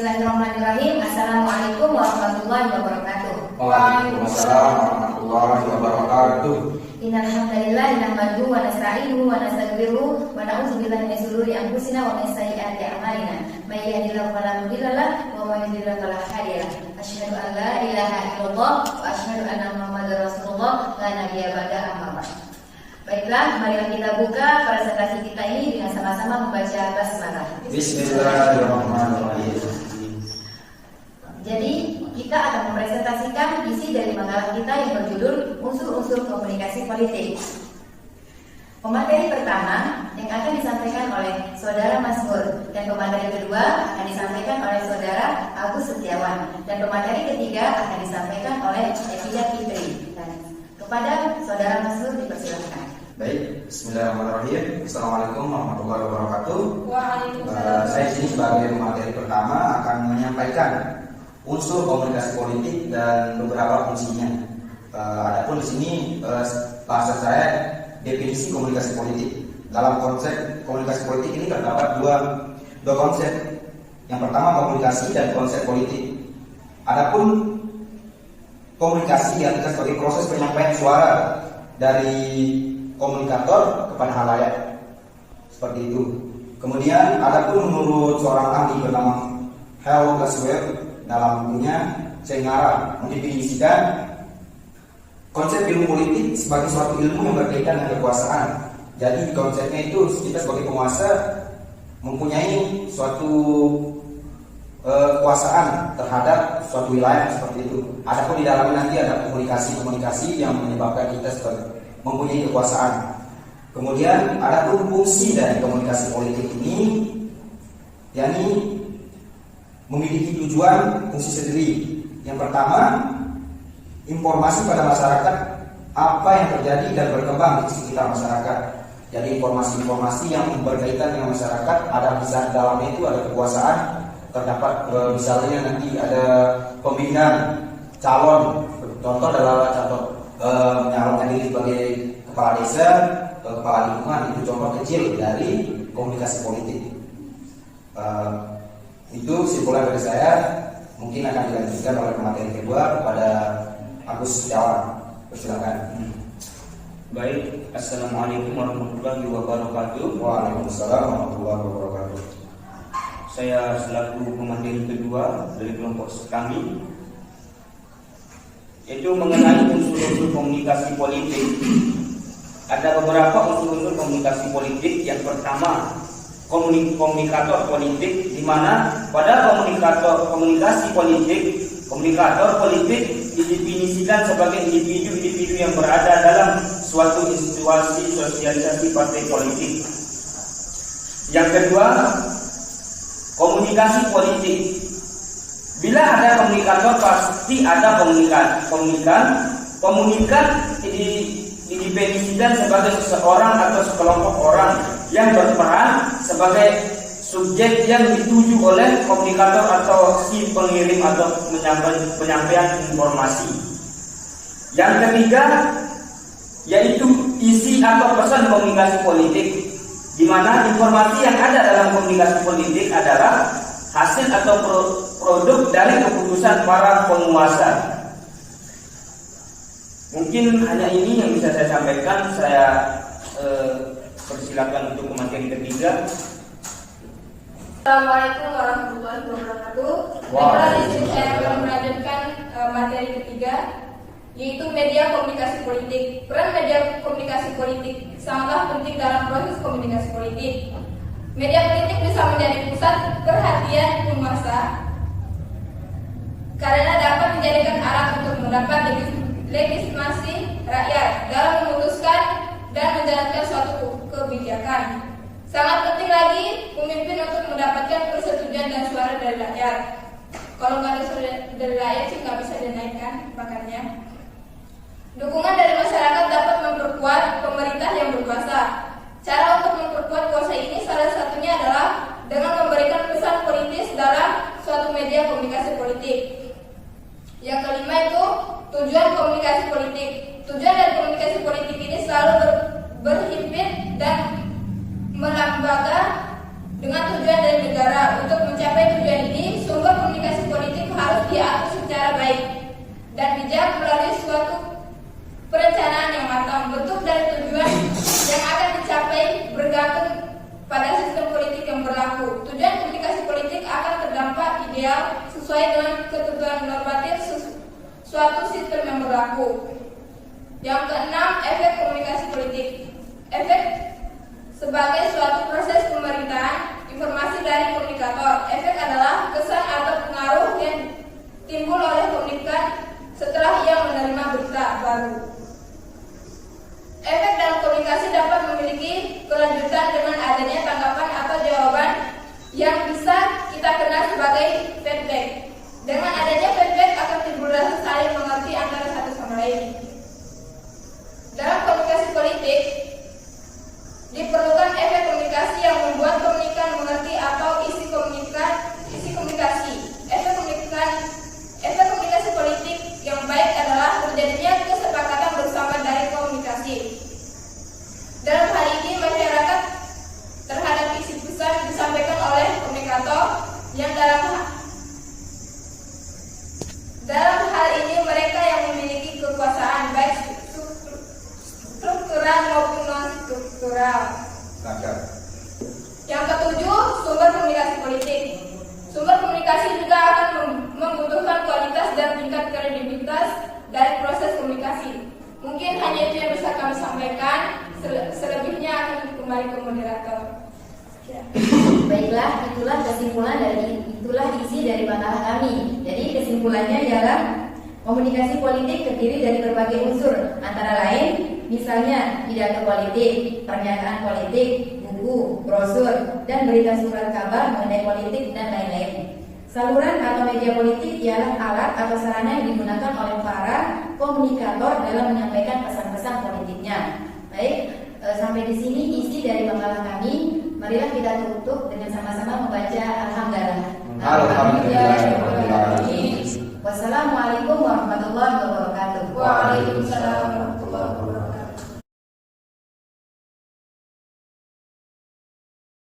Bismillahirrahmanirrahim. Assalamualaikum warahmatullahi wabarakatuh. Waalaikumsalam warahmatullahi wabarakatuh. Innal hamdalillah nahmaduhu wa nasta'inuhu wa nastaghfiruhu wa na'udzu billahi min shururi anfusina wa min sayyiati a'malina. May yahdihillahu fala mudilla lahu wa may yudlil fala hadiya lahu. Asyhadu an la ilaha illallah wa asyhadu anna Muhammadar Rasulullah la nabiyya ba'da amma ba'd. Baiklah, marilah kita buka presentasi kita ini dengan sama-sama membaca basmalah. Bismillahirrahmanirrahim. Jadi, kita akan mempresentasikan isi dari makalah kita yang berjudul Unsur-unsur Komunikasi Politik. Pemateri pertama yang akan disampaikan oleh Saudara Masmur, dan pemateri kedua akan disampaikan oleh Saudara Agus Setiawan, dan pemateri ketiga akan disampaikan oleh Evia Fitri. Dan kepada Saudara Masmur dipersilakan. Baik, bismillahirrahmanirrahim. Assalamualaikum warahmatullahi wabarakatuh. Waalaikumsalam. Saya di sini sebagai pemateri pertama akan menyampaikan unsur komunikasi politik dan beberapa fungsinya. Adapun di sini bahasa saya definisi komunikasi politik. Dalam konsep komunikasi politik ini terdapat dua konsep. Yang pertama komunikasi dan konsep politik. Adapun komunikasi diartikan sebagai proses penyampaian suara dari komunikator kepada halayak, seperti itu. Kemudian adapun menurut seorang ahli bernama Hal Laswell dalam bukunya Cengara mendefinisikan konsep ilmu politik sebagai suatu ilmu yang berkaitan dengan kekuasaan. Jadi konsepnya itu kita sebagai penguasa mempunyai suatu kekuasaan terhadap suatu wilayah, seperti itu. Adapun di dalamnya nanti ada komunikasi yang menyebabkan kita mempunyai kekuasaan. Kemudian ada fungsi dari komunikasi politik ini, yakni memiliki tujuan fungsi sendiri. Yang pertama, informasi pada masyarakat apa yang terjadi dan berkembang di sekitar masyarakat. Jadi informasi-informasi yang berkaitan dengan masyarakat, ada di dalamnya itu ada kekuasaan, terdapat misalnya nanti ada pemilihan calon, contoh adalah menyalurkan diri sebagai kepala desa, kepala lingkungan, itu contoh kecil dari komunikasi politik. Itu simpulan dari saya. Mungkin akan dilanjutkan oleh pemateri kedua kepada Agus Setiawan. Persilakan. Baik, assalamualaikum warahmatullahi wabarakatuh. Waalaikumsalam warahmatullahi wabarakatuh. Saya selaku pemateri kedua dari kelompok kami, yaitu mengenai unsur-unsur komunikasi politik. Ada beberapa unsur-unsur komunikasi politik. Yang pertama, komunikator politik, di mana pada komunikasi politik, komunikator politik didefinisikan sebagai individu-individu yang berada dalam suatu situasi sosialisasi partai politik. Yang kedua, komunikasi politik. Bila ada komunikator, pasti ada komunikan didefinisikan sebagai seseorang atau sekelompok orang yang berperan sebagai subjek yang dituju oleh komunikator atau si pengirim atau penyampaian informasi. Yang ketiga, yaitu isi atau pesan komunikasi politik, di mana informasi yang ada dalam komunikasi politik adalah hasil atau produk dari keputusan para penguasa. Mungkin hanya ini yang bisa saya sampaikan. Saya persilakan untuk materi ketiga. Assalamualaikum warahmatullahi wabarakatuh. Baiklah, di sini saya akan melanjutkan materi ketiga, yaitu media komunikasi politik. Peran media komunikasi politik sangatlah penting dalam proses komunikasi politik. Media politik bisa menjadi pusat perhatian penguasa karena dapat menjadikan alat untuk mendapat legitimasi rakyat dalam memutuskan dan menjalankan suatu kebijakan. Sangat penting lagi pemimpin untuk mendapatkan persetujuan dan suara dari rakyat. Kalau nggak ada suara dari rakyat sih nggak bisa dinaikkan bakannya. Dukungan dari masyarakat dapat memperkuat pemerintah yang berkuasa. Cara untuk memperkuat kuasa ini salah satunya adalah dengan memberikan pesan politis dalam suatu media komunikasi politik. Yang kelima itu tujuan komunikasi politik. Tujuan dari komunikasi politik ini selalu berhimpit dan melambaga dengan tujuan dari negara. Untuk mencapai tujuan ini, sumber ideal sesuai dengan ketentuan normatif suatu sistem yang berlaku. Yang keenam, efek komunikasi politik. Efek sebagai suatu proses pemerintahan informasi dari komunikator. Efek adalah kesan atau pengaruh yang timbul oleh komunikan setelah ia menerima berita baru. Efek dalam komunikasi dapat memiliki kelanjutan dengan adanya tanggapan atau jawaban yang bisa kita kenal sebagai feedback. Dengan adanya feedback akan timbul rasa saling mengerti antara satu sama lain. Dalam komunikasi politik, diperlukan efek komunikasi yang membuat komunikan mengerti atau isi komunikasi. Efek komunikasi politik yang baik adalah terjadinya kesepakatan bersama dari komunikasi. Dalam hal ini, masyarakat terhadap isi pesan disampaikan oleh komunikator yang dalam hal ini mereka yang memiliki kekuasaan baik struktural maupun non-struktural. Yang ketujuh, sumber komunikasi politik. Sumber komunikasi juga akan membutuhkan kualitas dan tingkat kredibilitas dari proses komunikasi. Mungkin hanya itu yang bisa kami sampaikan. Selebihnya akan kembali ke moderator. Baiklah, itulah isi dari makalah kami. Jadi kesimpulannya ialah komunikasi politik terdiri dari berbagai unsur, antara lain misalnya pidato politik, pernyataan politik, buku, brosur, dan berita surat kabar mengenai politik dan lain-lain. Saluran atau media politik ialah alat atau sarana yang digunakan oleh para komunikator dalam menyampaikan pesan-pesan politiknya. Baik, sampai di sini isi dari makalah kami. Marilah kita tutup dengan sama-sama membaca Alhamdulillah. Wassalamualaikum warahmatullahi wabarakatuh. Waalaikumsalam warahmatullahi wabarakatuh.